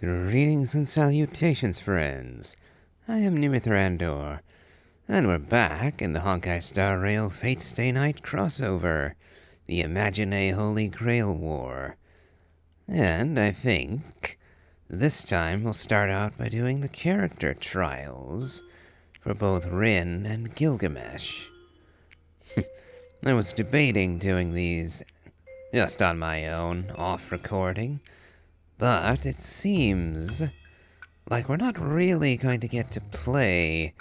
Greetings and salutations, friends. I am Numythrandor, and we're back in the Honkai Star Rail Fate Stay Night crossover, the Imagine Holy Grail War. And I think this time we'll start out by doing the character trials for both Rin and Gilgamesh. I was debating doing these just on my own, off recording, but it seems like we're not really going to get to play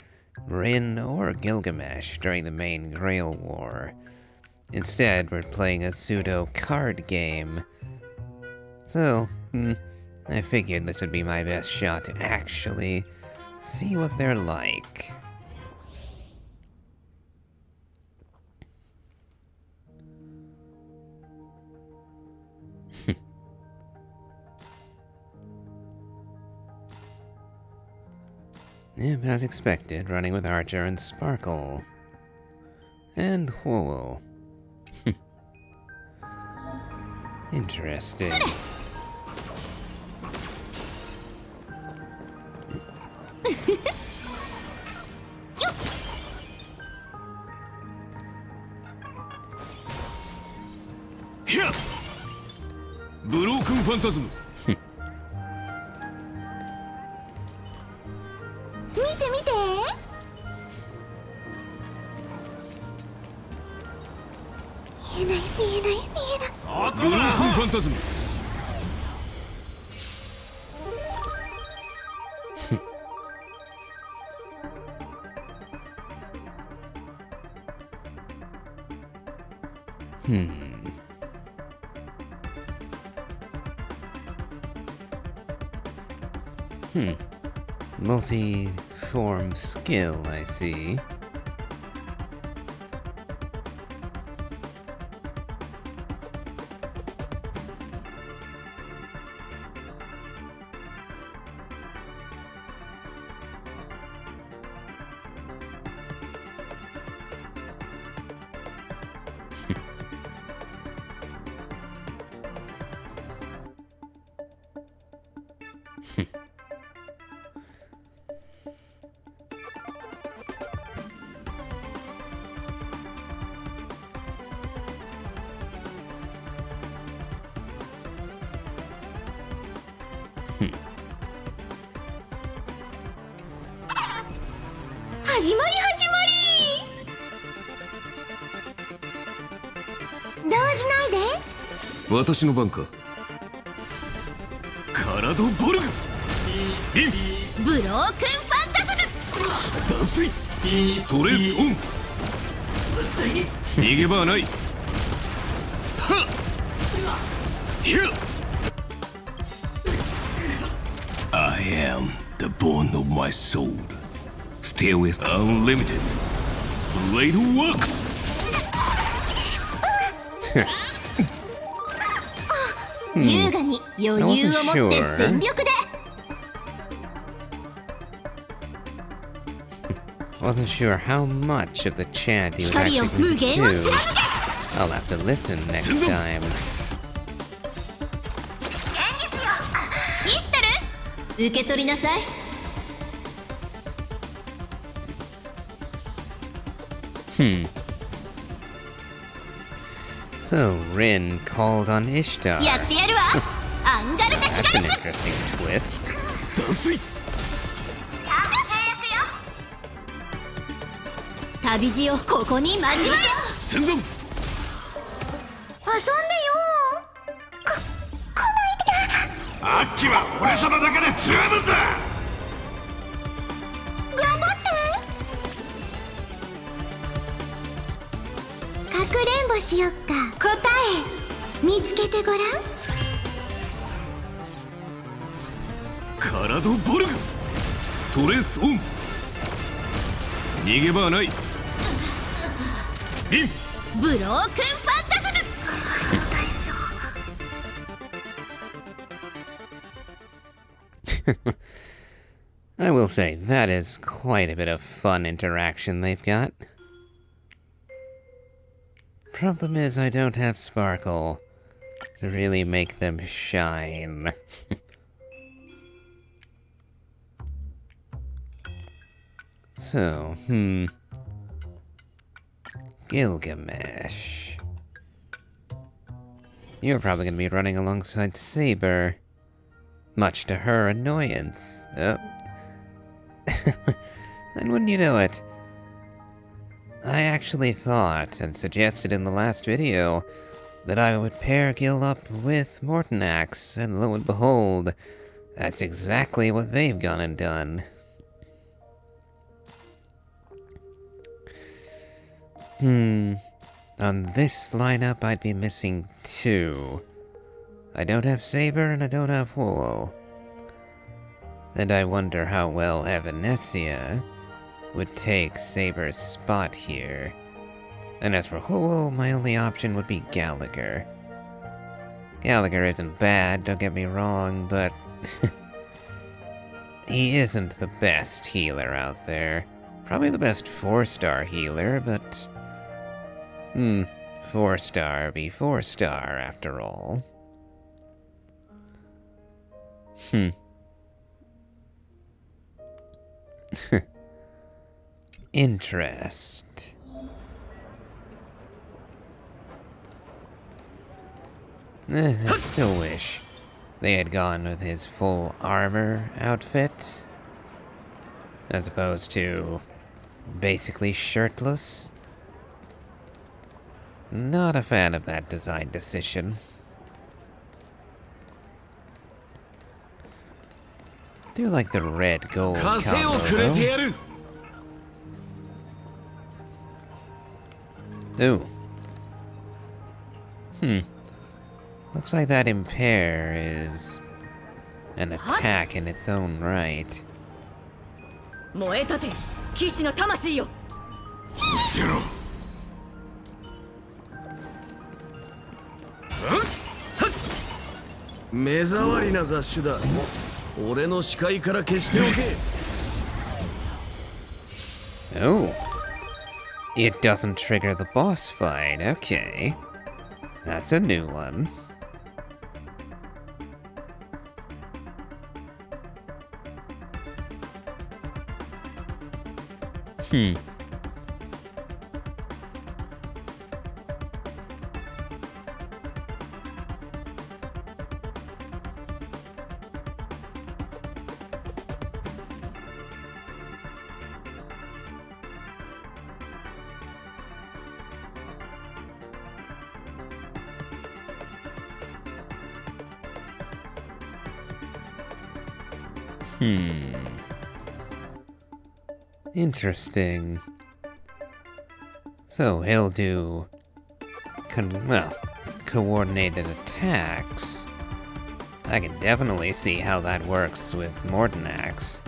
Rin or Gilgamesh during the main Grail War. Instead, we're playing a pseudo card game. So, I figured this would be my best shot to actually see what they're like. Yep, as expected, running with Archer and Sparkle. And whoa. Interesting. Broken Phantasm. 見て見て見えない見えない見えない Broken Phantasm. Multi-form skill, I see.始まり始まり動じないで私の番か。カラドボルグ。ブロークンファンタズム断水。トレースオン。逃げ場はない。はっ。ひゃっ。I am the bone of my soul. Stay with unlimited. Blade works. 優雅に余裕を持って全力で Wasn't sure how much of the chant he was 光を actually 無 going to 限を do. 貫け I'll have to listen next time. ピストル受け取りなさい So, Rin called on Ishtar. やってやるわアンガルタキ That's ガ an ラス interesting twist. 断水。旅路をここに交われ戦山。遊んでよアッキは俺様だけで十分だ。頑張ってかくれんぼしよっか答え見つけてごらんカラドボルグ。トレースオン。逃げ場はない。リン。ブロークンファンタズム I will say, that is quite a bit of fun interaction they've got. Problem is, I don't have Sparkle to really make them shine. So, Gilgamesh. You're probably gonna be running alongside Saber. Much to her annoyance. Oh. And wouldn't you know it, I actually thought, and suggested in the last video, that I would pair Gil up with Mortonax, and lo and behold, that's exactly what they've gone and done. On this lineup, I'd be missing 2. I don't have Saber, and I don't have Wool. And I wonder how well Evanescia would take Saber's spot here. And as for Wool, my only option would be Gallagher. Gallagher isn't bad, don't get me wrong, but he isn't the best healer out there. Probably the best 4-star healer, but 4-star be 4-star after all. Interest. I still wish they had gone with his full armor outfit, as opposed to basically shirtless. Not a fan of that design decision. Do like the red gold combo, though. Ooh. Looks like that impair is an attack in its own right. 燃えたて騎士の魂よ。見せろ。目障りな雑種だ。俺の視界から消しておけ。Oh. It doesn't trigger the boss fight, okay. That's a new one. Interesting. So he'll do coordinated attacks. I can definitely see how that works with Mortonax.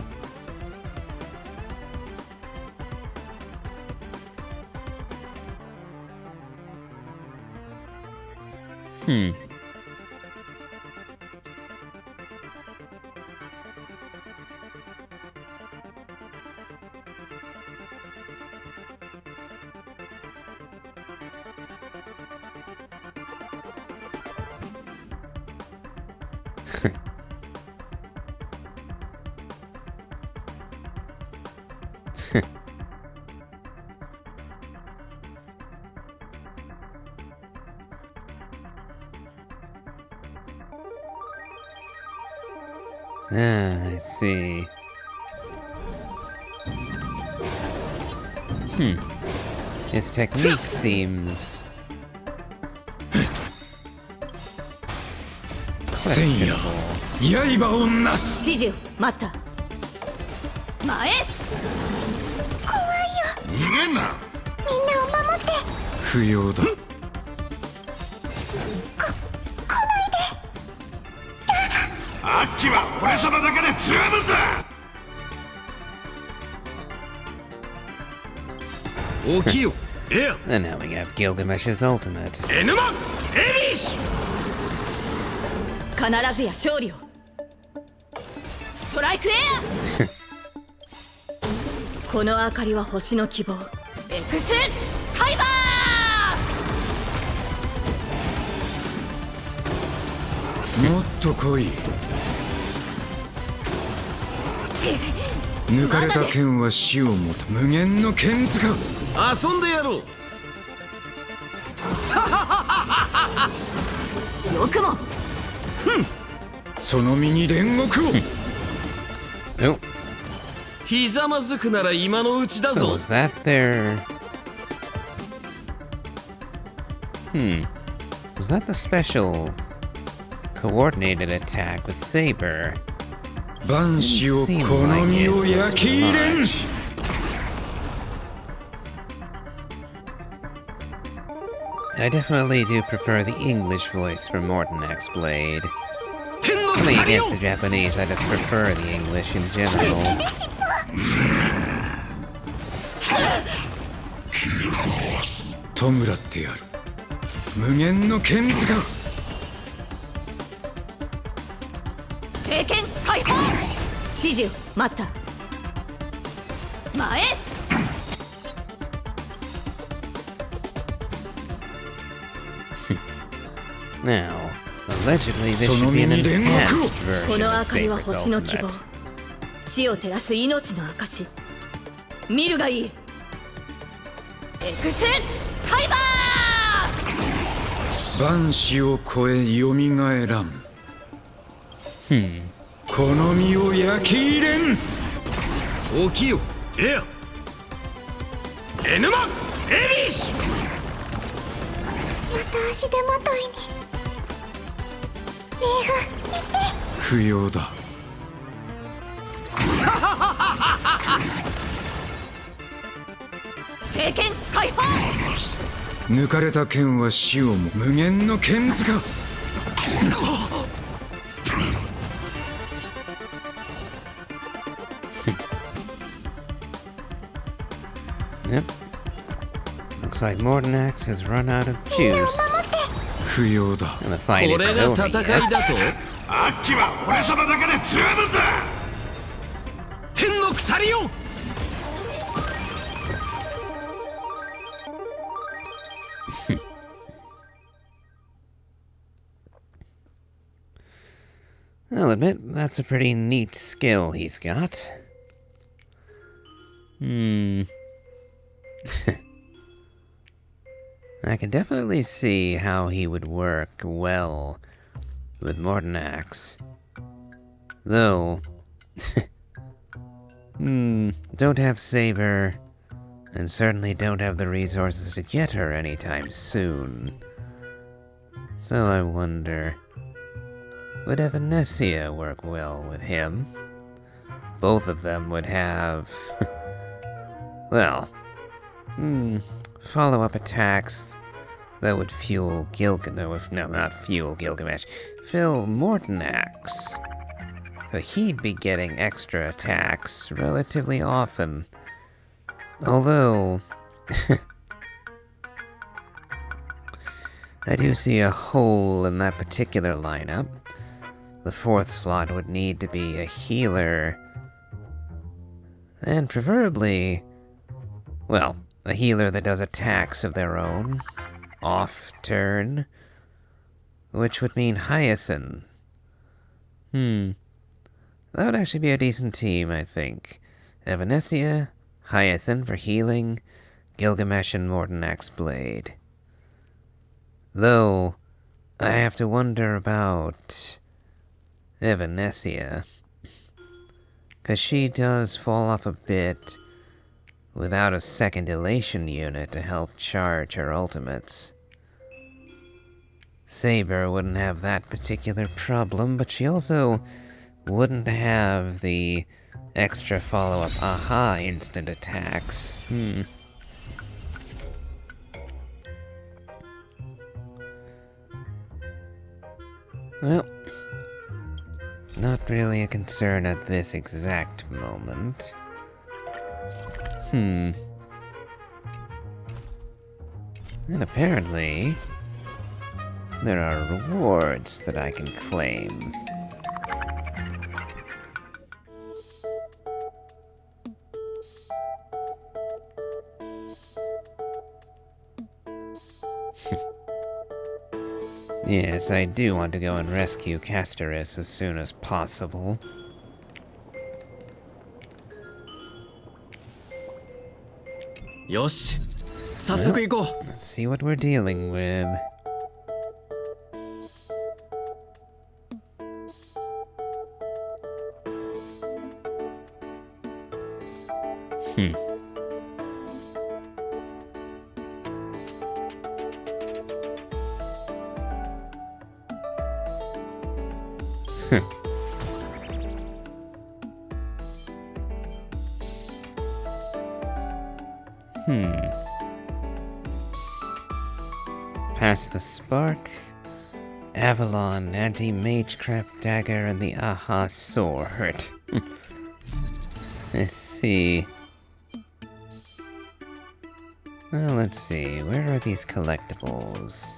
I see. His technique seems questionable. 刃をなす。指示よマスター。前へ。逃げんな。みんなを守って。不要だ。あっちは俺様だけで十分だ。起きよ、エア。 And now we have Gilgamesh's ultimate. エヌマン、エリッシュ。必ずや勝利を。ストライクエア。この明かりは星の希望。エクスカイバー。もっと来い。抜かれた剣は死をもた無限の剣塚。遊んでやろう。よくもその身に煉獄を。Oh, ひざまずくなら今のうちだ so ぞ。 was that their... Was that the special coordinated attack with Saber? 万死を Seemed この like 身 it を was 焼き入れん。 much. I definitely do prefer the English voice for Mortonak's blade. 天の Nothing 鎖よ against the Japanese, I just prefer the English in general. 弔ってやる無限の剣塚。聖剣解放。指示をマスター。前へ。 Now, allegedly this その should be 身 an に煉獄を。 enhanced こ version の of 明かりは Saber's 星の希望。 ultimate. 地を照らす命の証。見るがいい。エクスカイバー。万死を超えよみがえらん。この身を焼き入れん。起きよエアエヌマエリッシュ。また足手まといに。不要だ。聖剣解放。抜かれた剣は死をも無限の剣塚。 Yep. Looks like Mortonax has run out of juice. 不要だ。 And the fight こ isn't れが over 戦い yet. だと。あっちは俺様だけで十分だ。天の鎖よ。 I'll admit, that's a pretty neat skill he's got. I can definitely see how he would work well with Mortonax. Though, don't have Saber, and certainly don't have the resources to get her anytime soon. So I wonder, would Evanesia work well with him? Both of them would have, well, follow-up attacks that would fuel Gilgamesh, fill Mortonax. So he'd be getting extra attacks relatively often. Although, I do see a hole in that particular lineup. The fourth slot would need to be a healer. And preferably, well, a healer that does attacks of their own, off turn, which would mean Hyacinth. That would actually be a decent team, I think. Evanesia, Hyacinth for healing, Gilgamesh and Mortonax Blade. Though, I have to wonder about Evanesia, because she does fall off a bit without a second elation unit to help charge her ultimates. Saber wouldn't have that particular problem, but she also wouldn't have the extra follow-up aha instant attacks. Well, not really a concern at this exact moment. And apparently, there are rewards that I can claim. Yes, I do want to go and rescue Castoris as soon as possible. よし早速行こう。 Let's see what we're dealing with. Pass the spark, Avalon, anti-magecraft dagger, and the Aha sword. Let's see. Well, let's see. Where are these collectibles?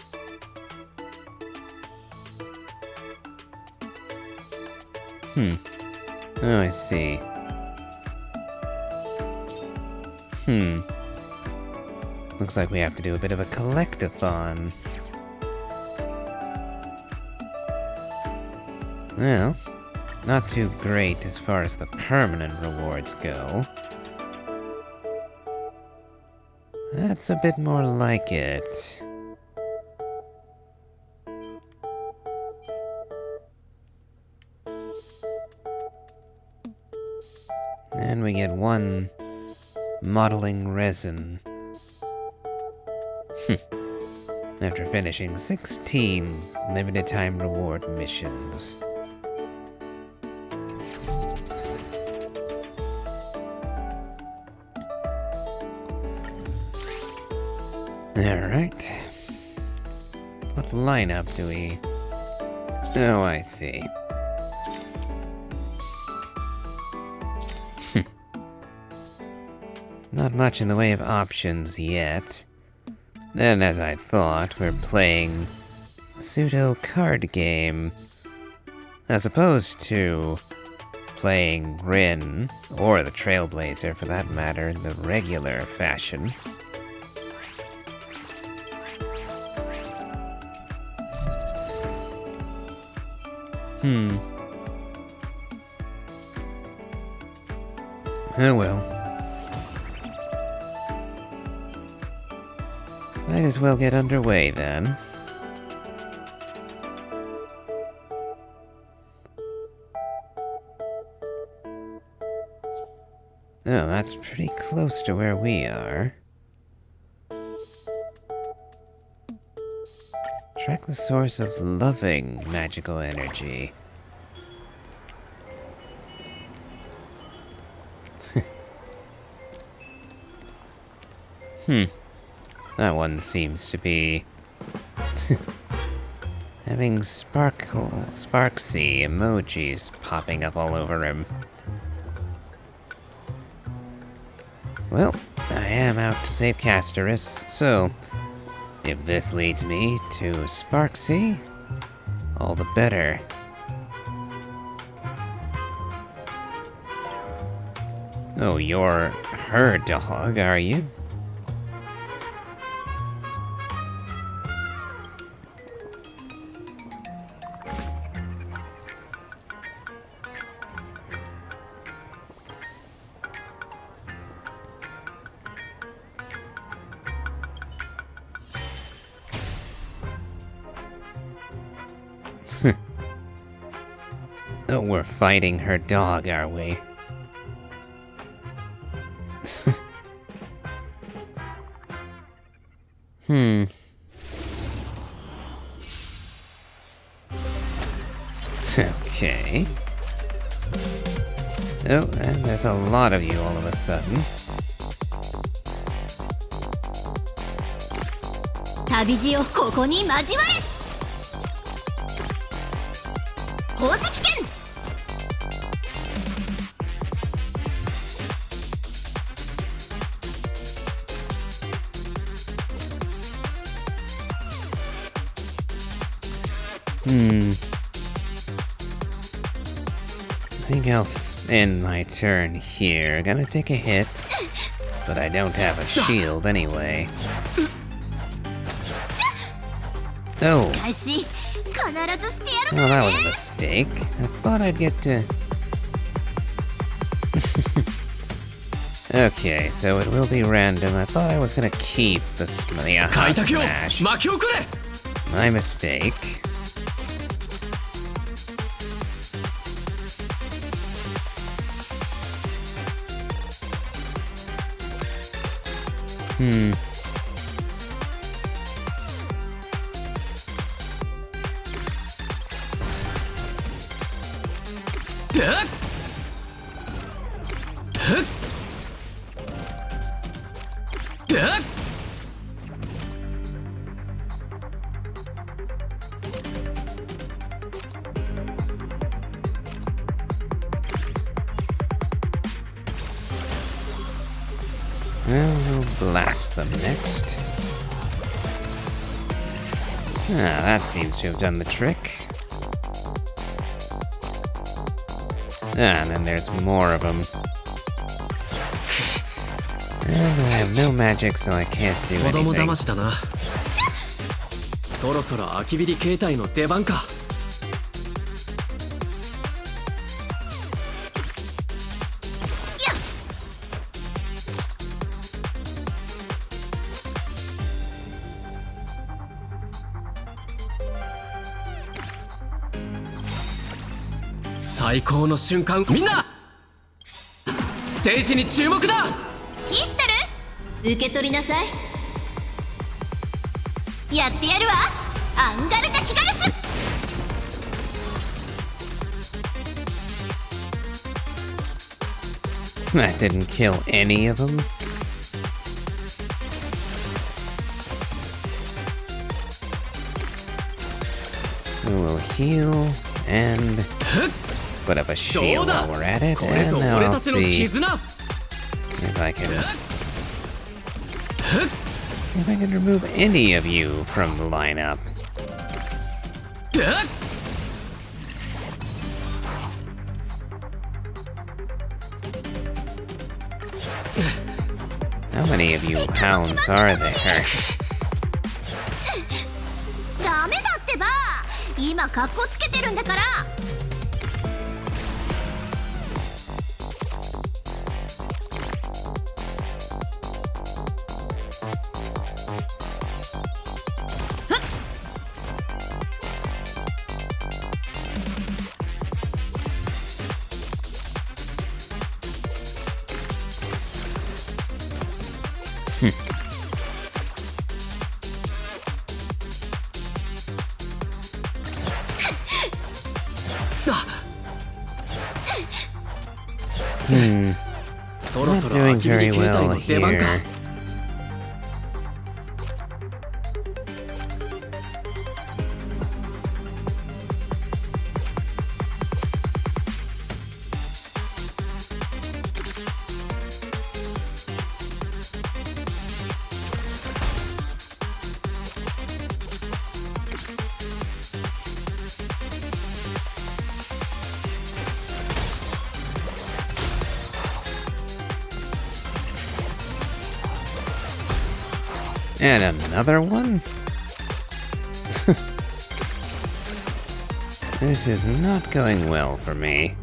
Oh, I see. Looks like we have to do a bit of a collectathon. Well, not too great as far as the permanent rewards go. That's a bit more like it. And we get 1 modeling resin. After finishing 16 limited time reward missions. Alright. What lineup do we... Oh, I see. Not much in the way of options yet. And as I thought, we're playing a pseudo card game. As opposed to playing Rin, or the Trailblazer for that matter, in the regular fashion. Oh well. Might as well get underway then. Oh, that's pretty close to where we are. Track the source of loving magical energy. That one seems to be having sparksy emojis popping up all over him. Well, I am out to save Casterus, so if this leads me to Sparksy, all the better. Oh, you're her dog, are you? Oh, we're fighting her dog, are we? Okay. Oh, and there's a lot of you all of a sudden. 旅路をここに交われ宝石剣 I think I'll end my turn here. Gonna take a hit, but I don't have a shield anyway. Oh, しかし必ずしてやる well, から that ね was a mistake. I thought I'd get to... Okay, so it will be random. I thought I was gonna keep the開拓よ smash. 巻き起これ My mistake. Well, we'll blast them next. Ah, that seems to have done the trick. Ah, and then there's more of them. And I have no magic, so I can't do 子供 anything. 騙しだなそろそろ空きビリ形態の出番か最高の瞬間みんなステージに注目だキシタル受け取りなさいやってやるわアンガルガキガルス That didn't kill any of them. We'll heal and put up a shield while we're at it, これ and ぞ now 俺 I'll たちの see 絆 if I can remove any of you from the lineup. How many of you hounds are there? ダメだってば今カッコつけてるんだから そろ Not そろ doing 空きビリ very 形態 well の出番か here. And another one? This is not going well for me.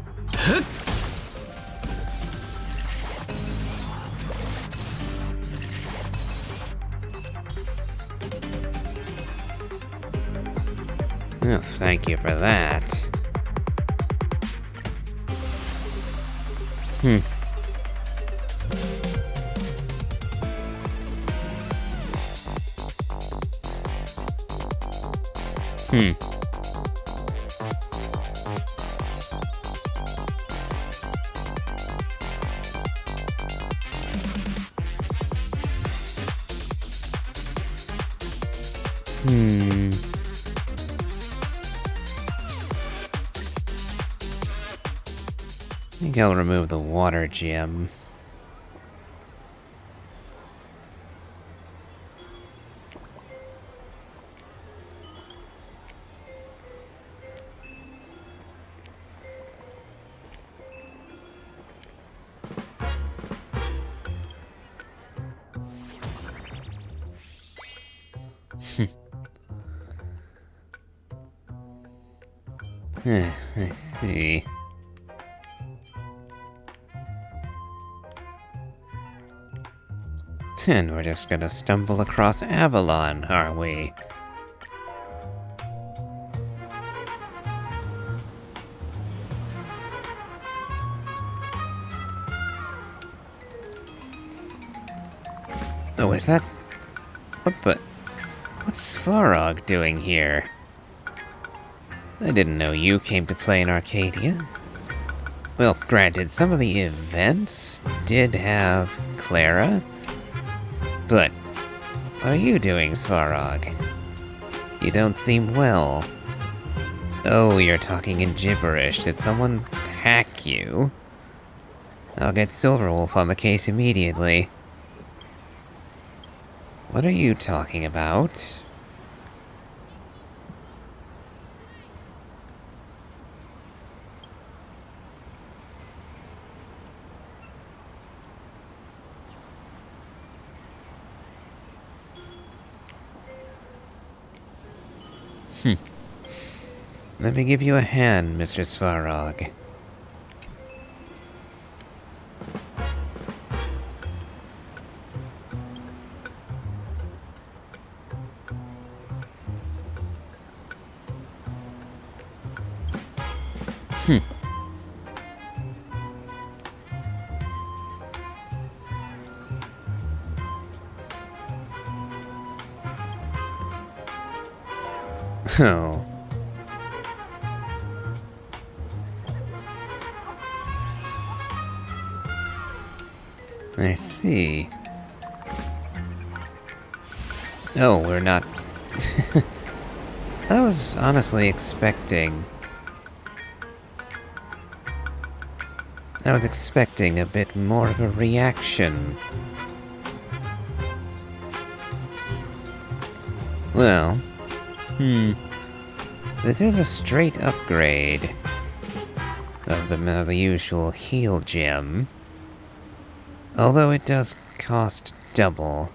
Oh, thank you for that. I think I'll remove the water gem. I see. And we're just gonna stumble across Avalon, are we? Oh, is that... What's Svarog doing here? I didn't know you came to play in Arcadia. Well, granted, some of the events did have Clara, but what are you doing, Svarog? You don't seem well. Oh, you're talking in gibberish. Did someone hack you? I'll get Silverwolf on the case immediately. What are you talking about? Let me give you a hand, Mr. Svarog. Oh. I see. Oh, we're not... I was honestly expecting... I was expecting a bit more of a reaction. Well... This is a straight upgrade of the usual heal gem. Although it does cost double.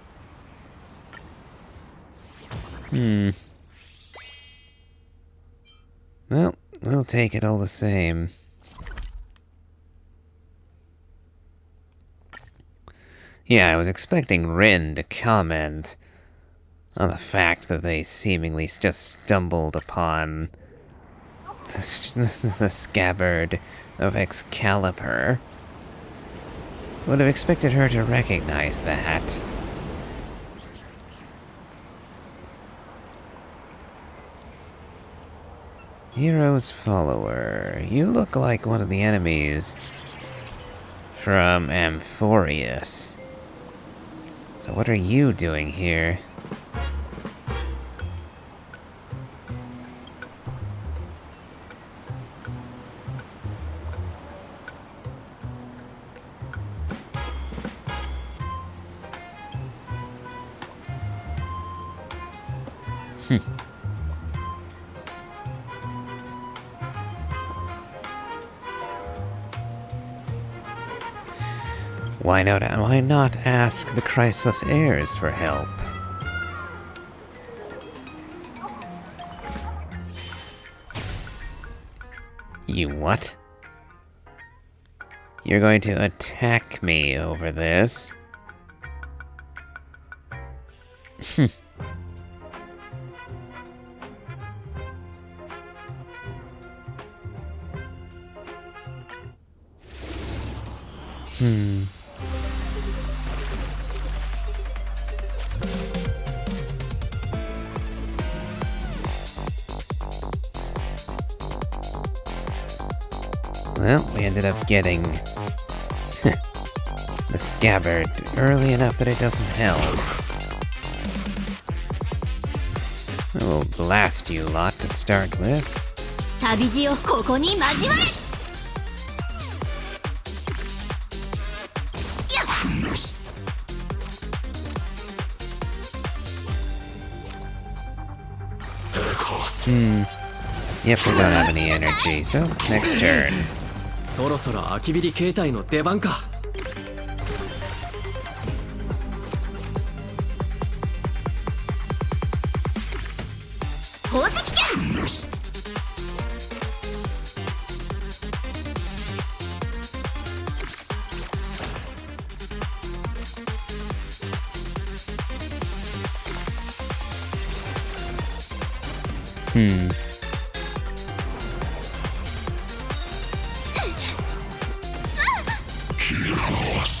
Well, we'll take it all the same. Yeah, I was expecting Rin to comment on the fact that they seemingly just stumbled upon the scabbard of Excalibur. Would have expected her to recognize that. Hero's follower. You look like one of the enemies from Amphorius. So what are you doing here? Why not ask the Chrysos heirs for help? You what? You're going to attack me over this? Well, we ended up getting the scabbard early enough that it doesn't help. I will blast you lot to start with. 旅路をここに交われ。Yep, we don't have any energy, so next turn. そろそろ空きビリ形態の出番か。宝石剣。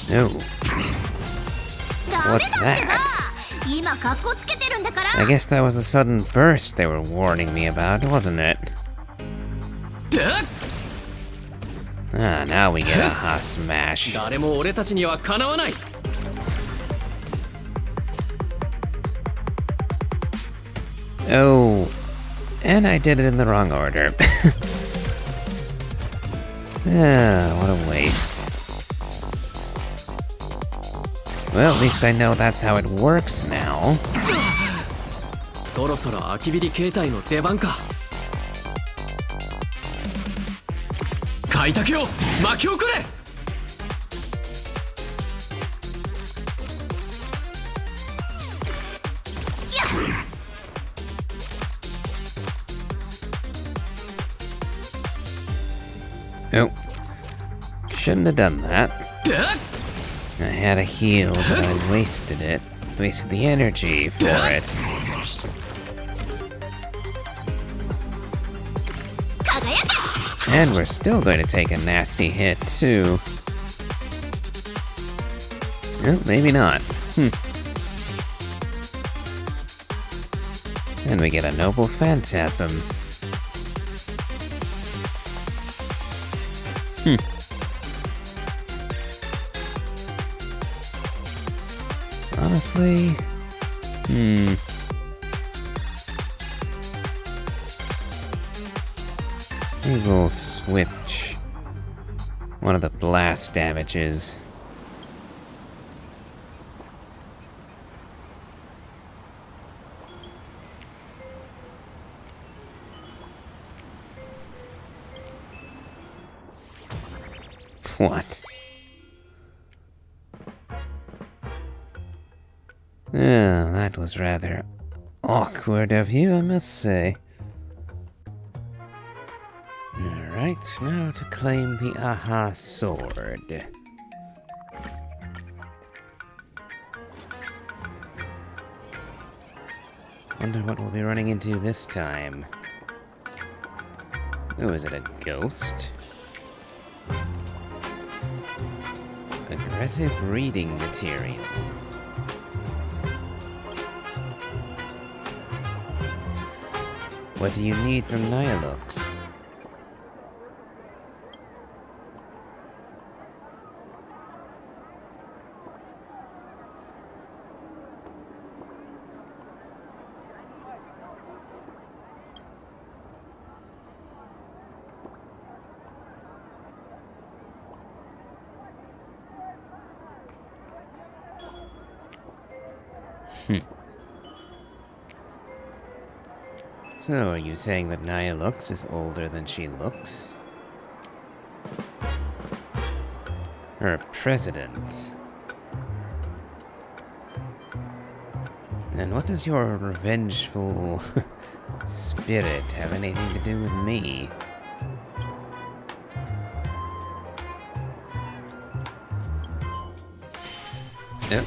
No. ダメだ What's ってば that? 今カッコつけてるんだから I guess that was the sudden burst they were warning me about, wasn't it? Ah, now we get a ha smash. 誰も俺たちにはかなわない。 Oh, and I did it in the wrong order. Ah, what a waste. Well, at least I know that's how it works now. そろそろ空きビリ形態の出番か。開拓よ、巻き起これ。 Oh, shouldn't have done that. I had a heal, but I wasted it. Wasted the energy for it. 輝け And we're still going to take a nasty hit, too. Well, maybe not. And we get a noble phantasm. Honestly, maybe we'll switch one of the blast damages. What? Oh, that was rather awkward of you, I must say. Alright, now to claim the Aha sword. Wonder what we'll be running into this time. Oh, is it a ghost? Aggressive reading material. What do you need from Nihilux? So, are you saying that Nihilux is older than she looks? Her president. And what does your revengeful spirit have anything to do with me? Yep.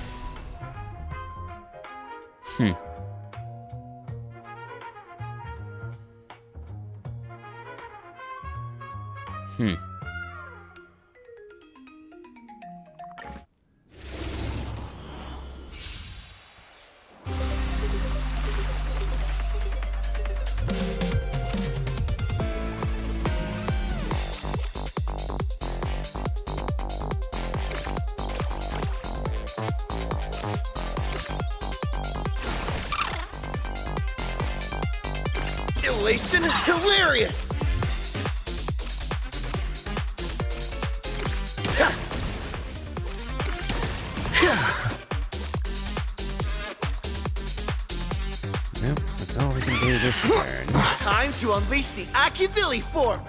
Elation hilarious! Nope, that's all we can do this turn. Time to unleash the Akivili form!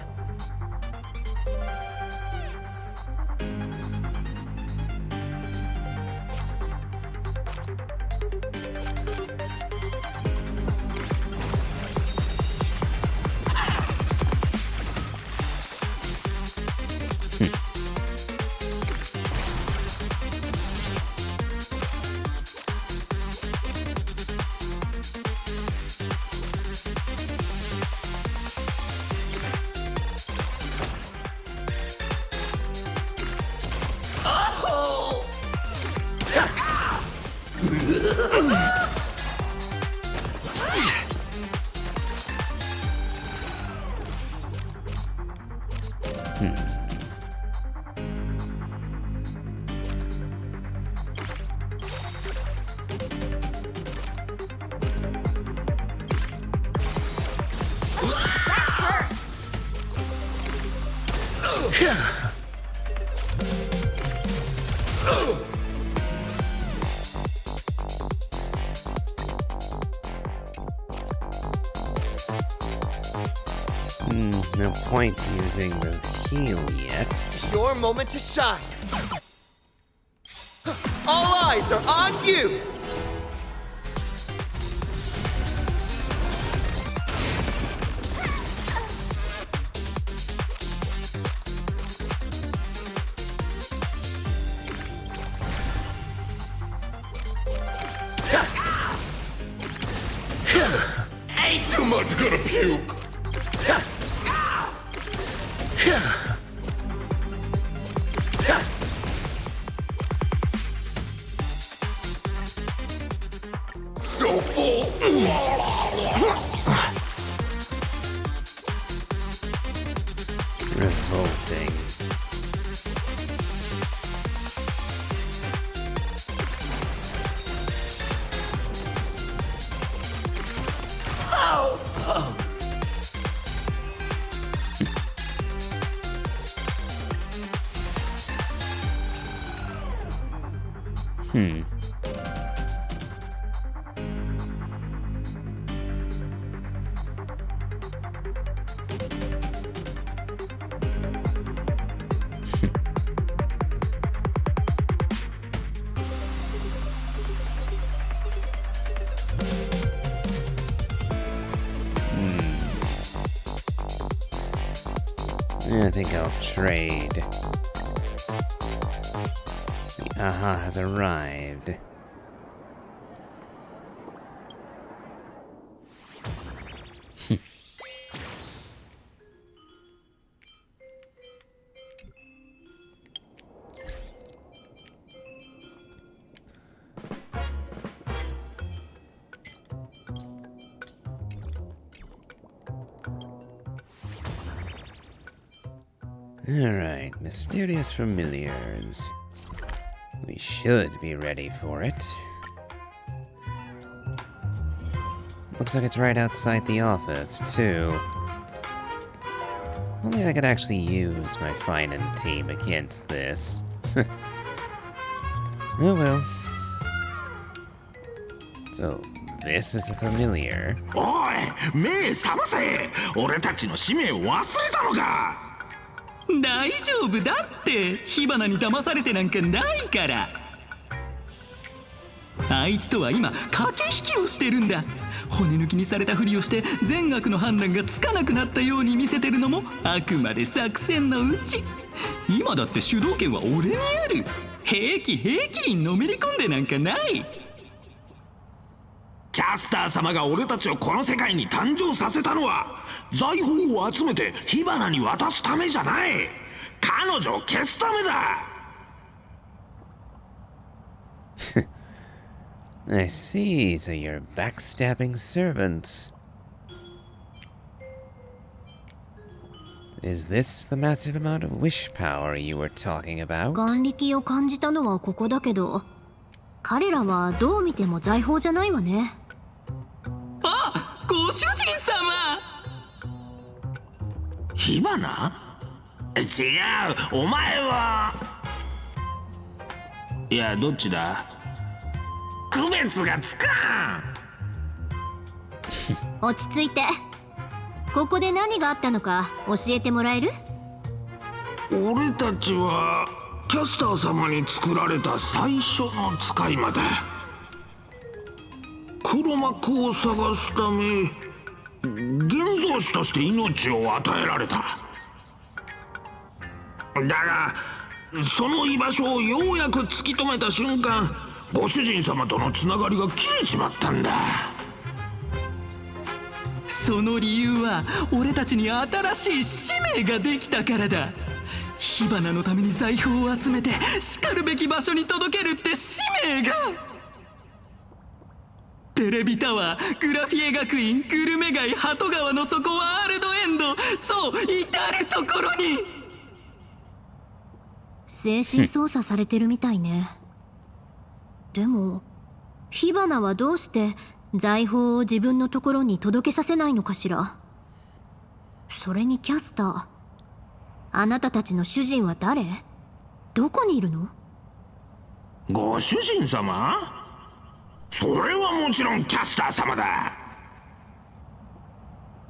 No point using the heal yet. Your moment to shine. All eyes are on you. Ain't too much gonna puke. So full. Revolting. I think I'll trade. The aha has arrived. Alright, mysterious familiars. We should be ready for it. Looks like it's right outside the office, too. Only I could actually use my fighting team against this. Oh well. So, this is a familiar. おい、目覚ませ。俺たちの使命を忘れたのか。大丈夫だって、火花に騙されてなんかないから。あいつとは今駆け引きをしてるんだ。骨抜きにされたふりをして善悪の判断がつかなくなったように見せてるのもあくまで作戦のうち。今だって主導権は俺にある。平気平気にのめり込んでなんかない。キャスター様が俺たちをこの世界に誕生させたのは財宝を集めて火花に渡すためじゃない。彼女を消すためだ。I see, so you're backstabbing servants. Is this the massive amount of wish power you were talking about? 眼力を感じたのはここだけど、彼らはどう見ても財宝じゃないわね。あ、ご主人様。火花？違う、お前は。いや、どっちだ？区別がつかん。落ち着いて。ここで何があったのか教えてもらえる？俺たちはキャスター様に作られた最初の使い魔だ。黒幕を探すため現像師として命を与えられた。だがその居場所をようやく突き止めた瞬間、ご主人様とのつながりが切れちまったんだ。その理由は俺たちに新しい使命ができたからだ。火花のために財宝を集めてしかるべき場所に届けるって使命が。テレビタワー、グラフィエ学院、グルメ街、鳩川の底、ワールドエンド、そう至るところに。精神操作されてるみたいね。でも火花はどうして財宝を自分のところに届けさせないのかしら。それにキャスター、あなたたちの主人は誰？どこにいるの？ご主人様？それはもちろんキャスター様だ。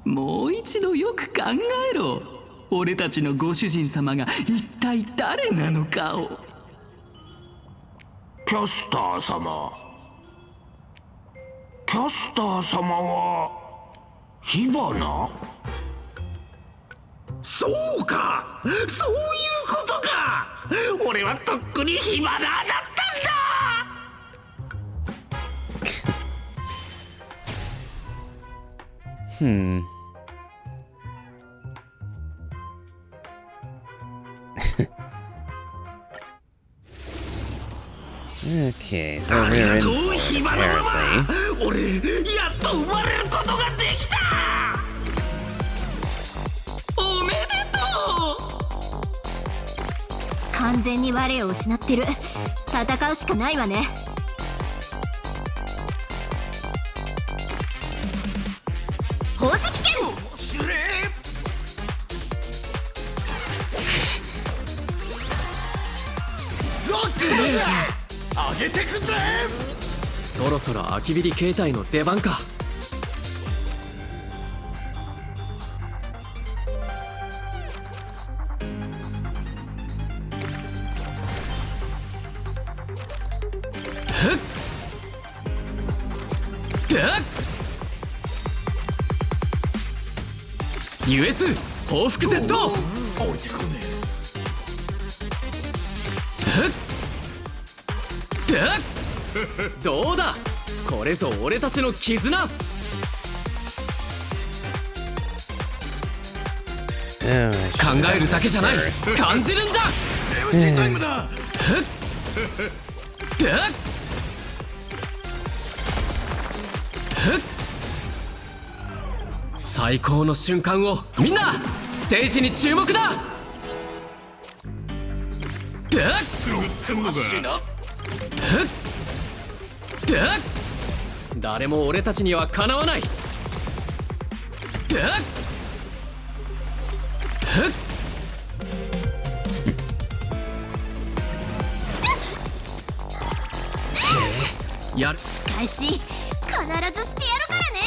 もう一度よく考えろ。俺たちのご主人様が一体誰なのかを。キャスター様。キャスター様は火花？そうか、そういうことか。俺はとっくに火花だったんだ。Okay, so we're in apparently. 俺やっと生まれることができた。おめでとう。完全に我を失ってる。戦うしかないわね。宝石剣。上げてくぜ。そろそろ空きビリ形態の出番か。優越報復 Z。 降りてこねどうだ、これぞ俺たちの絆。Oh, I 考 should えるだけじゃない、 first. 感じるんだ。 MC タイムだ。最高の瞬間をみんなステージに注目だ。誰も俺たちにはかなわない。やる。しかし必ずしてやるからね。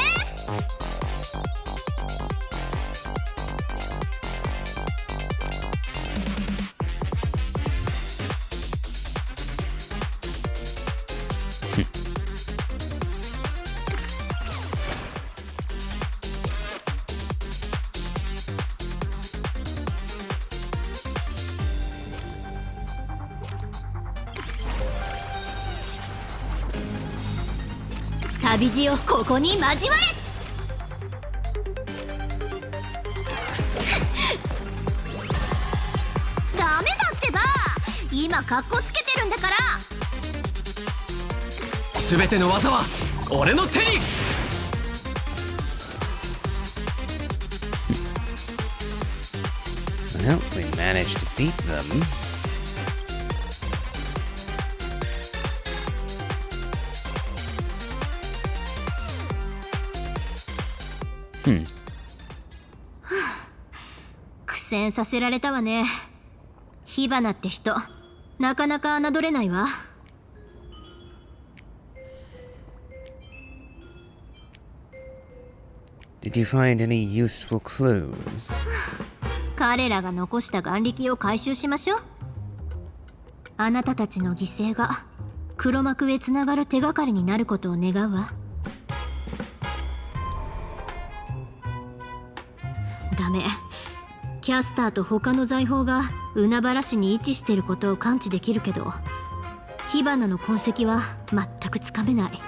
旅路よ、ここに交われ。ダメだってば、今カッコつけてるんだから。全ての技は俺の手に。Well, we managed to beat them. Hmm. 苦戦させられたわね。火花って人、なかなか侮れないわ。Did you find any useful clues? 彼らが残した眼力を回収しましょう。あなたたちの犠牲が黒幕へつながる手がかりになることを願うわ。ダメ。キャスターと他の財宝が海原市に位置していることを感知できるけど、火花の痕跡は全くつかめない。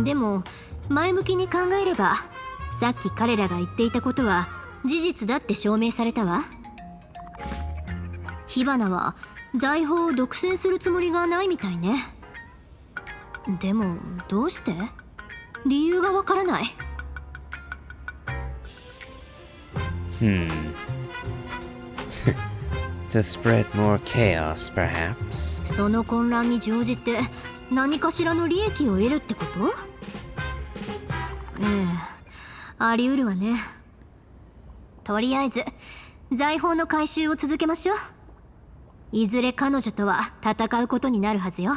でも前向きに考えれば、さっき彼らが言っていたことは事実だって証明されたわ。火花は財宝を独占するつもりがないみたいね。でもどうして？理由がわからない。To spread more chaos, perhaps? その混乱に乗じて何かしらの利益を得るってこと？ええ、あり得るわね。とりあえず財宝の回収を続けましょう。いずれ彼女とは戦うことになるはずよ。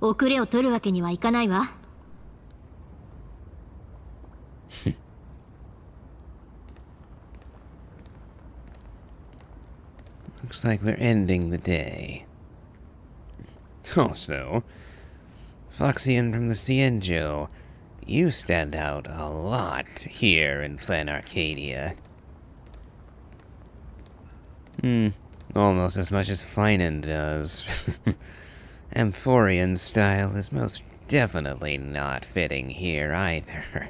遅れを取るわけにはいかないわ。Looks like we're ending the day. Also, Foxian from the Cienjo, you stand out a lot here in Plan Arcadia. Almost as much as Finan does. Amphorian's style is most definitely not fitting here either.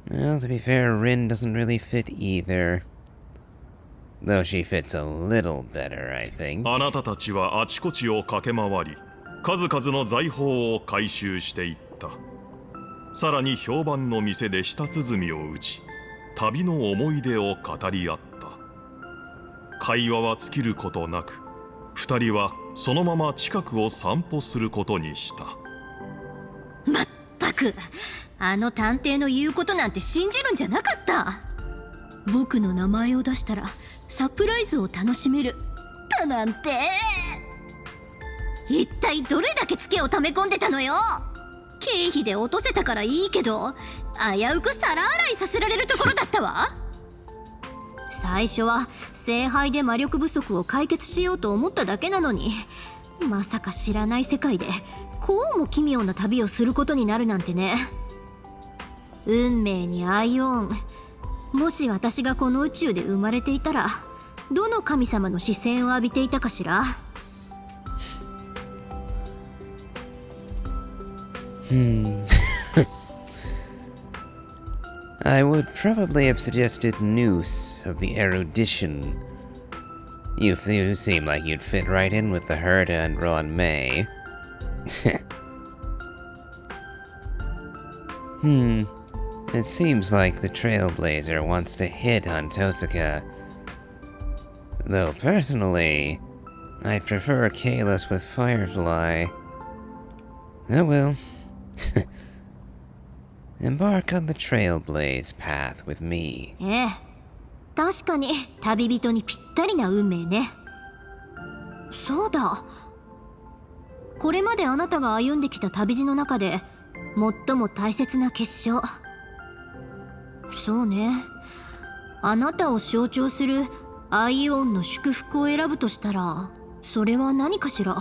Well, to be fair, Rin doesn't really fit either. Though she fits a little better, I think. あなたたちはあちこちを駆け回り、数々の財宝を回収していった。さらに評判の店で舌鼓を打ち、旅の思い出を語り合った。会話は尽きることなく、二人はそのまま近くを散歩することにした。まったく、あの探偵の言うことなんて信じるんじゃなかった。僕の名前を出したらサプライズを楽しめるだなんて。一体どれだけツケを溜め込んでたのよ。経費で落とせたからいいけど、危うく皿洗いさせられるところだったわ。最初は聖杯で魔力不足を解決しようと思っただけなのに、まさか知らない世界でこうも奇妙な旅をすることになるなんてね。運命にアイオン。もし私がこの宇宙で生まれていたら、どの神様の視線を浴びていたかしら。I would probably have suggested Noose of the Erudition. You seem like you'd fit right in with the Herda and Ron May. It seems like the Trailblazer wants to hit on Tosaka. Though personally, I'd prefer Kalos with Firefly. Oh well. Embark on the Trailblaze path with me. ええ、確かに旅人にぴったりな運命ね。そうだ。これまであなたが歩んできた旅路の中で最も大切な結晶。そうね。あなたを象徴するアイオンの祝福を選ぶとしたら、それは何かしら。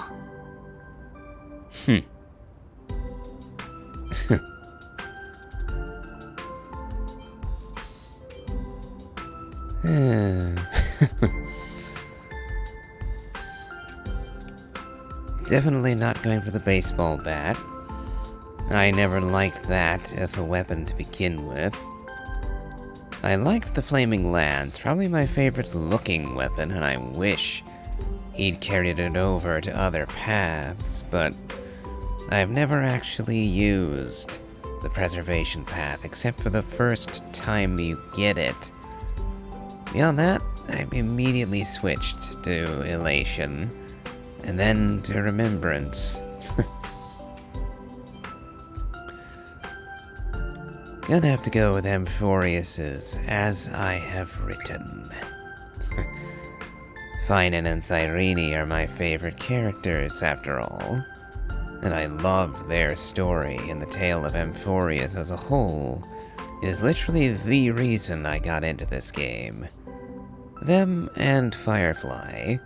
Definitely not going for the baseball bat. I never liked that as a weapon to begin with. I liked the flaming lance, probably my favorite looking weapon, and I wish he'd carried it over to other paths, but I've never actually used the preservation path except for the first time you get it. Beyond that, I've immediately switched to Elation, and then to Remembrance. Gonna have to go with Amphorius's As I Have Written. Finan and Cyrene are my favorite characters, after all, and I love their story, and the tale of Amphorius as a whole is literally the reason I got into this game. Them and Firefly,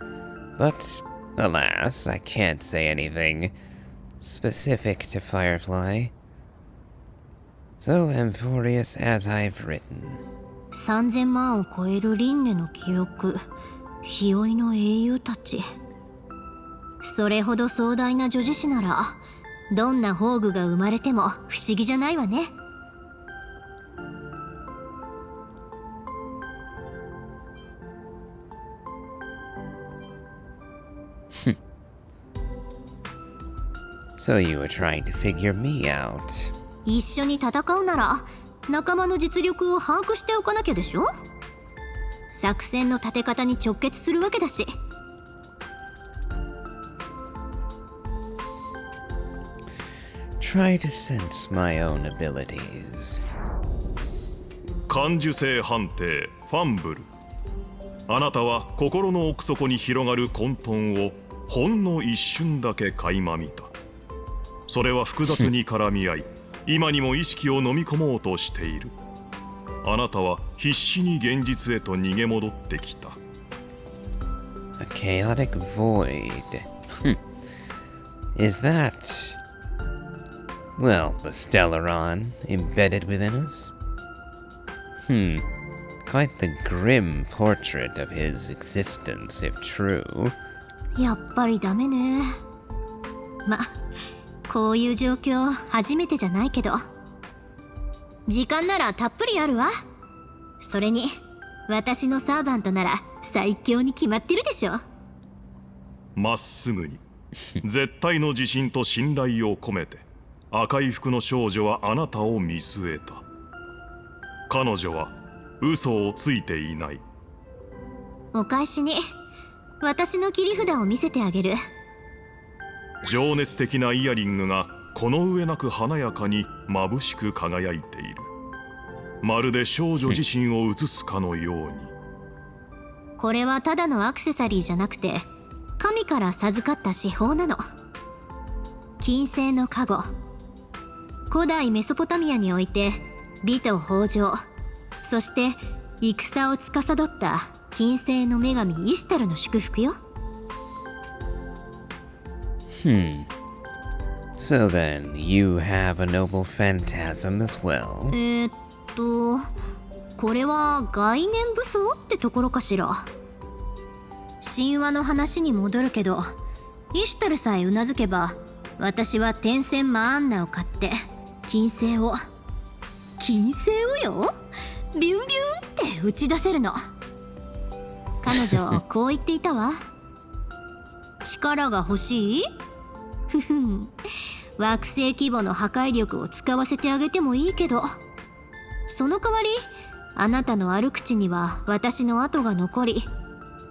but alas, I can't say anything specific to Firefly. So Amphorius as I've written. 3000万を超える輪廻の記憶、日追いの英雄たち。それほど壮大な女子誌なら、どんな宝具が生まれても不思議じゃないわね。So you were trying to figure me out. 一緒に戦うなら仲間の実力を把握しておかなきゃでしょ。作戦の立て方に直結するわけだし。Try to sense my own abilities. 感受性判定ファンブル。あなたは心の奥底に広がる混沌をほんの一瞬だけ垣間見た。それは複雑に絡み合い今にも意識を飲み込もうとしている。あなたは必死に現実へと逃げ戻ってきた。 A chaotic void. Is that... well, the Stellaron embedded within us? Quite the grim portrait of his existence, if true. やっぱりダメね。ま、こういう状況初めてじゃないけど、時間ならたっぷりあるわ。それに私のサーバントなら最強に決まってるでしょ。まっすぐに絶対の自信と信頼を込めて赤い服の少女はあなたを見据えた。彼女は嘘をついていない。お返しに私の切り札を見せてあげる。情熱的なイヤリングがこの上なく華やかに眩しく輝いている。まるで少女自身を映すかのように。これはただのアクセサリーじゃなくて神から授かった至宝なの。金星の加護。古代メソポタミアにおいて美と豊穣、そして戦を司った金星の女神イシュタルの祝福よ。So then, you have a noble phantasm as well? これは概念武装ってところかしら。神話の話に戻るけど、イシュタルさえうなずけば私は天線マアンナを買って金星をよビュンビュンって打ち出せるの。彼女こう言っていたわ。力が欲しい？ふふん、惑星規模の破壊力を使わせてあげてもいいけど、その代わりあなたの歩く地には私の跡が残り、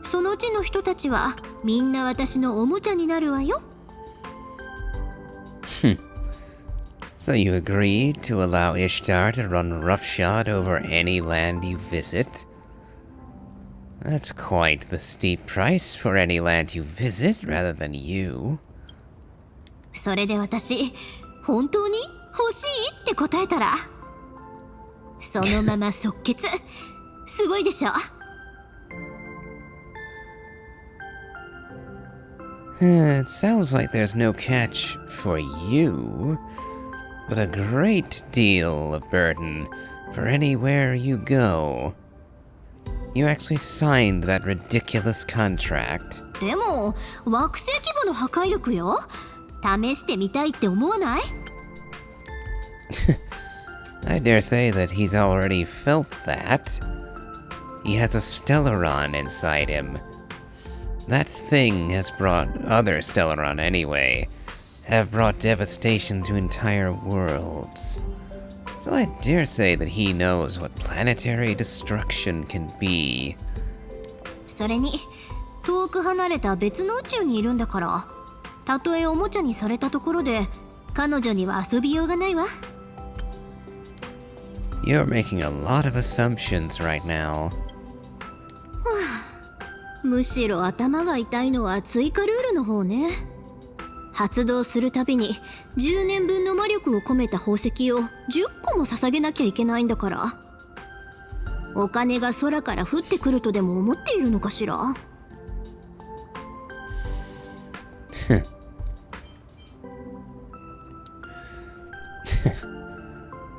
その地の人たちはみんな私のおもちゃになるわよ。So you agreed to allow Ishtar to run roughshod over any land you visit? That's quite the steep price for any land you visit rather than you. それで私、本当に欲しいって答えたら、そのまま即決。すごいでしょ。It sounds like there's no catch for you, but a great deal of burden for anywhere you go. You actually signed that ridiculous contract. でも、惑星規模の破壊力よ。試してみたいって思わない？ I dare say that he's already felt that. He has a Stellaron inside him. That thing has brought other Stellaron anyway, have brought devastation to entire worlds. So I dare say that he knows what planetary destruction can be. それに、遠く離れた別の宇宙にいるんだから、たとえおもちゃにされたところで、彼女には遊びようがないわ。You're making a lot of assumptions right now. むしろ頭が痛いのは追加ルールの方ね。発動するたびに10年分の魔力を込めた宝石を10個も捧げなきゃいけないんだから。お金が空から降ってくるとでも思っているのかしら。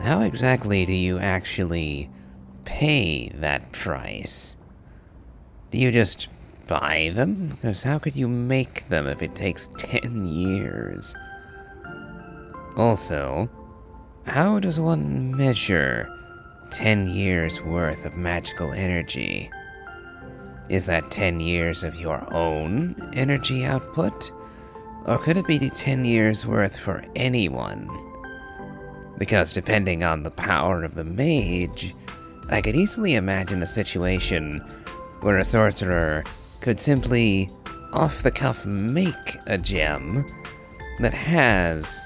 How exactly do you actually pay that price? Do you just buy them? Because how could you make them if it takes 10 years? Also, how does one measure 10 years worth of magical energy? Is that 10 years of your own energy output? Or could it be 10 years worth for anyone? Because depending on the power of the mage, I could easily imagine a situation where a sorcerer could simply, off the cuff, make a gem that has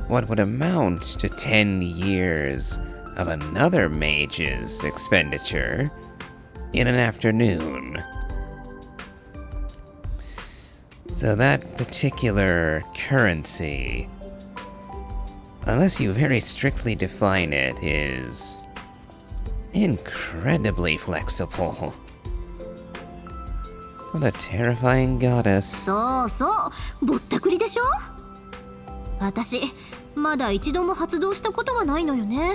what would amount to 10 years of another mage's expenditure in an afternoon. So that particular currency, unless you very strictly define it, is incredibly flexible. What a terrifying goddess. そうそうぼったくりでしょ。私まだ一度も発動したことがないのよね。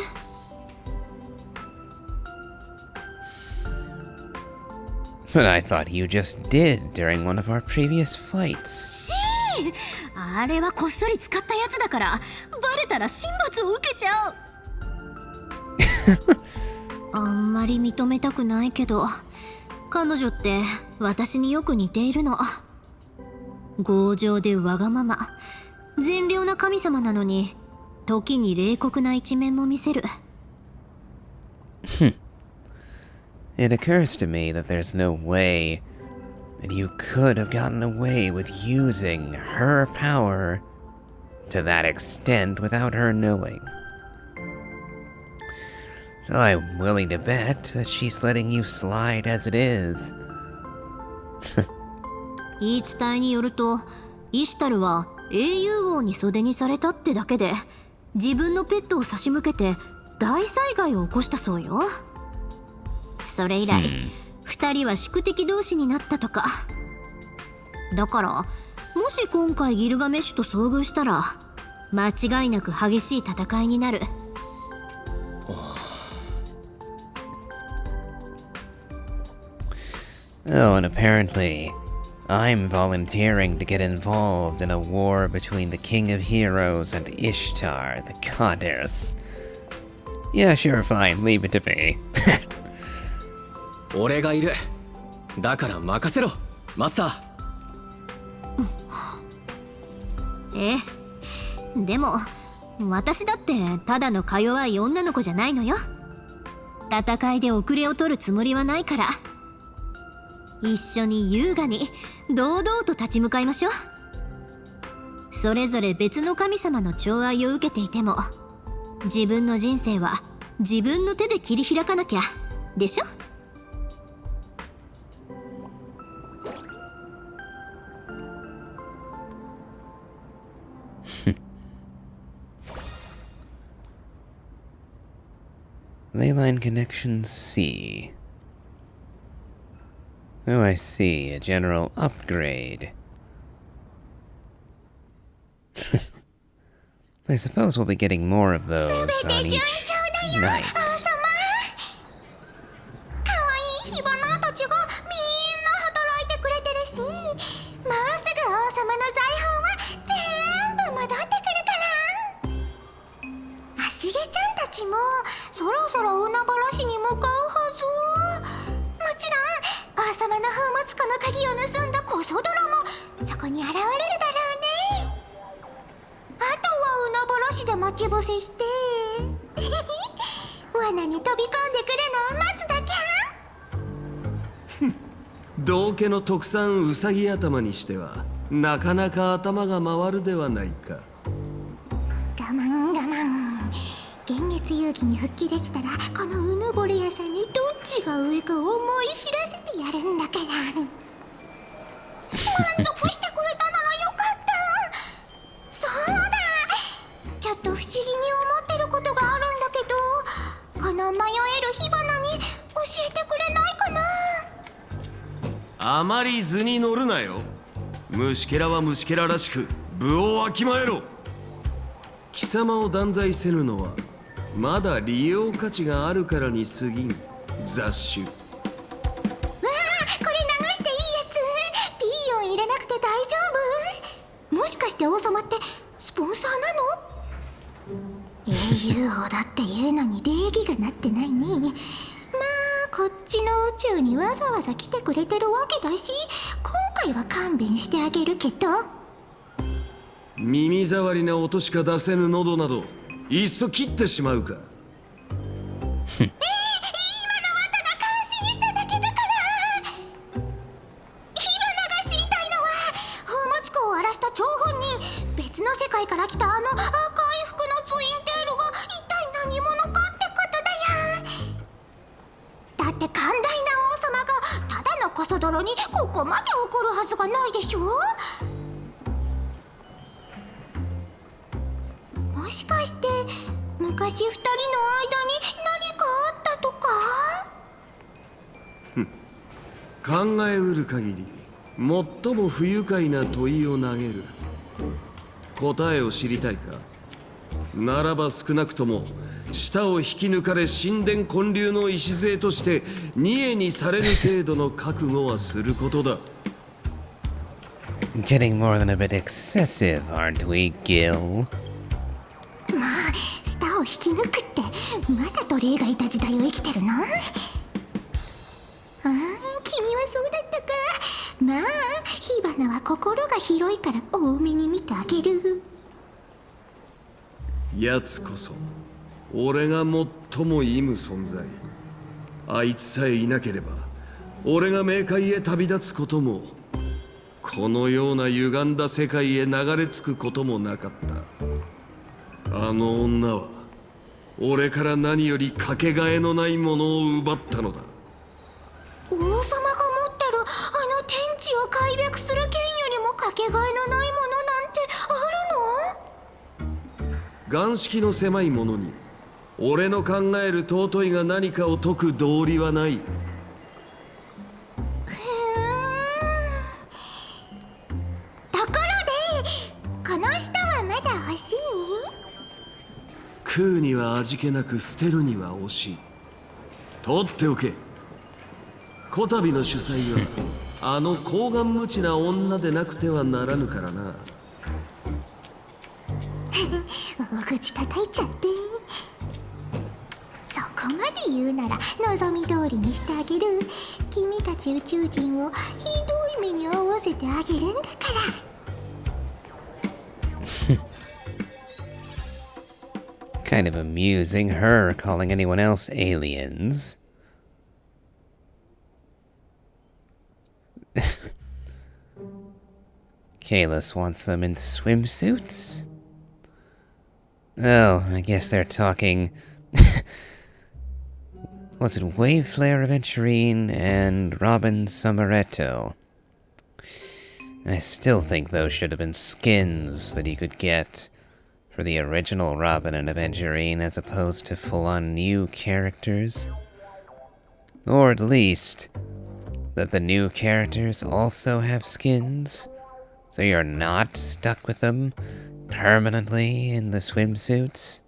But I thought you just did during one of our previous fights. あれはこっそり使ったやつだからバレたら神罰を受けちゃう。あんまり認めたくないけど彼女って私によく似ているの。強情でわがまま、善良な神様なのに時に冷酷な一面も見せる。It occurs to me that there's no way that you could have gotten away with using her power to that extent without her knowing. So I'm willing to bet that she's letting you slide as it is. 言い伝えによると、イシュタルは英雄王に袖にされたってだけで自分のペットを差し向けて大災害を起こしたそうよ。それ以来、2人は宿敵同士になったとか。だからもし今回ギルガメッシュと遭遇したら間違いなく激しい戦いになる。Oh, and apparently, I'm volunteering to get involved in a war between the King of Heroes and Ishtar, the goddess. Yeah, sure, fine, leave it to me. 俺がいる。だから任せろ、マスタえー。でも私だってただのか弱い女の子じゃないのよ。戦いで遅れを取るつもりはないから。一緒に優雅に堂々と立ち向かいましょう。それぞれ別の神様の寵愛を受けていても自分の人生は自分の手で切り開かなきゃでしょ。Leyline Connection C. Oh, I see. A general upgrade. I suppose we'll be getting more of those on each night. かわいいヒバナたちがみんな働いてくれてるし、もうすぐ王様の財宝は全部戻ってくるから。足毛ちゃんたちもそろそろ海原市に向かうはず。もちろん王様の宝物庫の鍵を盗んだコソ泥もそこに現れるだろうね。あとは海原市で待ち伏せして罠に飛び込んでくるのを待つだけ。道家の特産ウサギ頭にしてはなかなか頭が回るではないか。我慢我慢。現月遊戯に復帰できたらこのうぬぼれ屋さんにどっちが上か思い知らせてやるんだから。満足してくれたならよかった。そうだ、ちょっと不思議に思ってることがあるんだけど、この迷える火花に教えてくれないかな。あまり図に乗るなよ。虫けらは虫けららしく武をわきまえろ。貴様を断罪せぬのはまだ利用価値があるからに過ぎん雑種。わあ、これ流していいやつ。ピーヨン入れなくて大丈夫？もしかして王様ってスポンサーなの？英雄王だっていうのに礼儀がなってないね。まあこっちの宇宙にわざわざ来てくれてるわけだし、今回は勘弁してあげるけど。耳障りな音しか出せぬ喉などいっそ切ってしまうか。今のはただ感心しただけだから。ヒバナが知りたいのは、宝物庫を荒らした張本人、別の世界から来たあの赤い服のツインテールが一体何者かってことだよ。だって寛大な王様がただのコソ泥にここまで怒るはずがないでしょ。もしかして昔二人の間に何かあったとか？考えうる限り最も不愉快な問いを投げる。答えを知りたいか。ならば少なくとも舌を引き抜かれ神殿建立の礎として二重にされる程度の覚悟はすることだ。Getting more than a bit excessive, aren't we, Gil? まあ舌を引き抜くってまだ奴隷がいた時代を生きてるの？ああ、君はそうだったか。まあ火花は心が広いから多めに見てあげる。奴こそ俺が最も忌む存在。あいつさえいなければ俺が冥界へ旅立つことも、このような歪んだ世界へ流れ着くこともなかった。あの女は俺から何よりかけがえのないものを奪ったのだ。王様が持ってるあの天地を開闢する剣よりもかけがえのないものなんてあるの？眼識の狭い者に俺の考える尊いが何かを解く道理はない。ところでこの舌はまだ欲しい？食うには味気なく捨てるには惜しい。取っておけ。こたびの主催はあの厚顔無知な女でなくてはならぬからな。大口叩いちゃって。そこまで言うなら望み通りにしてあげる。君たち宇宙人をひどい目に遭わせてあげるんだから。Kind of amusing, her calling anyone else aliens. Kalis wants them in swimsuits? Oh, I guess they're talking... Was it Waveflare Aventurine and Robin Summeretto? I still think those should have been skins that you could get for the original Robin and Aventurine as opposed to full-on new characters. Or at least that the new characters also have skins, so you're not stuck with them permanently in the swimsuits,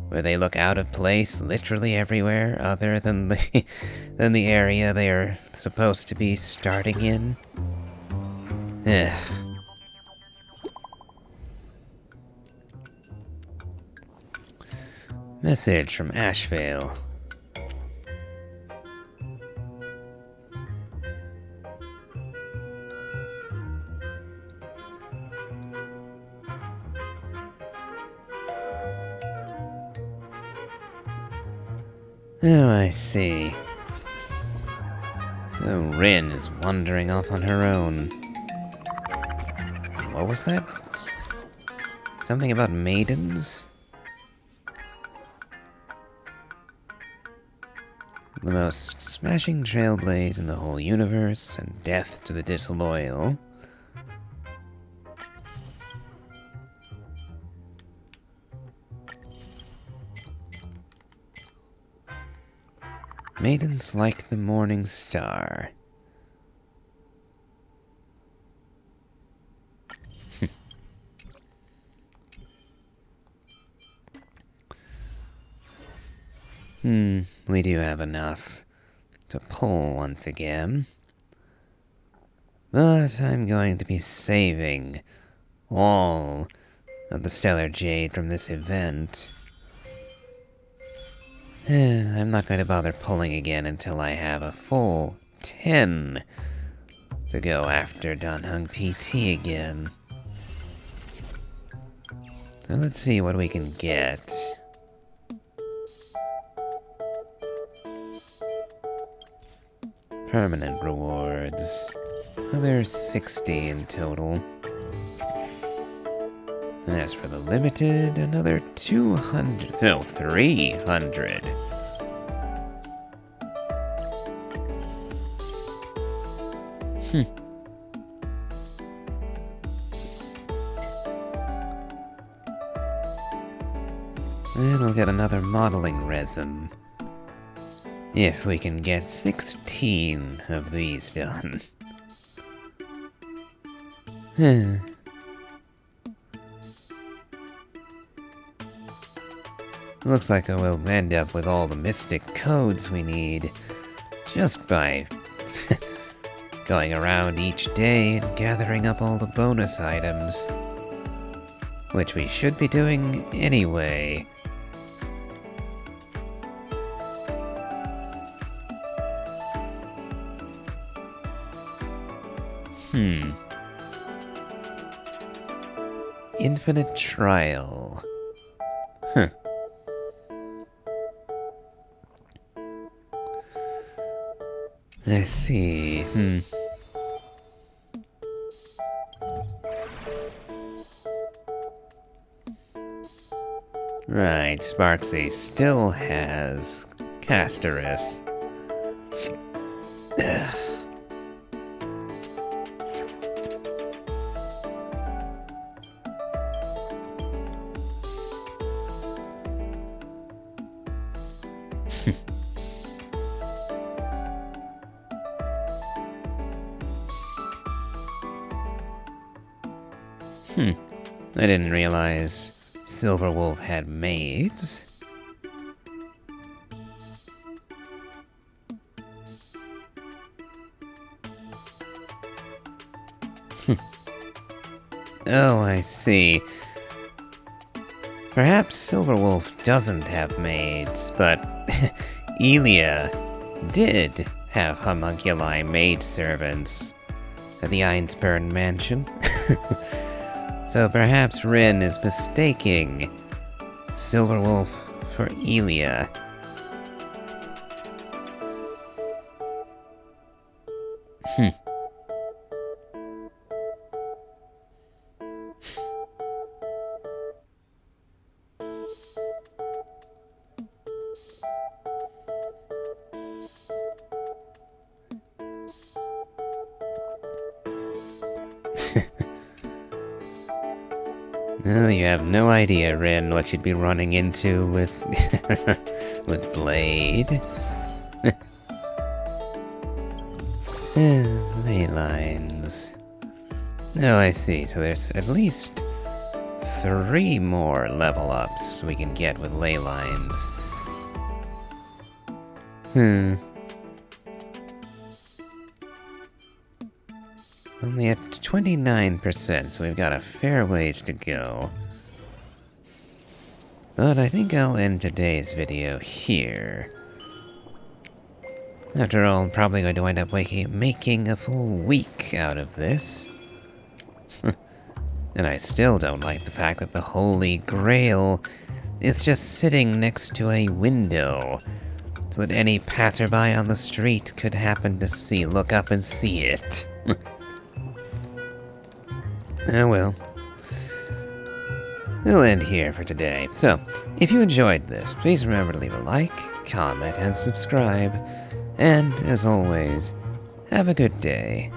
where they look out of place literally everywhere other than the area they are supposed to be starting in. Ugh. Message from Ashvale. Oh, I see. So Rin is wandering off on her own. What was that? Something about maidens? The most smashing trailblaze in the whole universe, and death to the disloyal. Maidens like the morning star. We do have enough to pull once again. But I'm going to be saving all of the Stellar Jade from this event. I'm not going to bother pulling again until I have a full 10 to go after Danhung PT again. So let's see what we can get. Permanent rewards. Well, there's 60 in total. As for the limited, another 200. No, 300. And we'll get another modeling resin. If we can get 16 of these done. Looks like I will end up with all the mystic codes we need just by going around each day and gathering up all the bonus items. Which we should be doing anyway. Infinite trial. Huh. Let's see. Right, Sparksy still has Castorus. Ugh. I didn't realize Silverwolf had maids. Oh, I see. Perhaps Silverwolf doesn't have maids, but Elia did have homunculi maidservants at the Einsburn mansion. So perhaps Rin is mistaking Silverwolf for Elia. Well, you have no idea, Rin, what you'd be running into with with Blade. Ley lines. Oh, I see. So there's at least 3 more level ups we can get with ley lines. Only at 29%, so we've got a fair ways to go. But I think I'll end today's video here. After all, I'm probably going to end up making a full week out of this. And I still don't like the fact that the Holy Grail is just sitting next to a window, so that any passerby on the street could happen to look up and see it. Oh well. We'll end here for today. So, if you enjoyed this, please remember to leave a like, comment, and subscribe. And, as always, have a good day.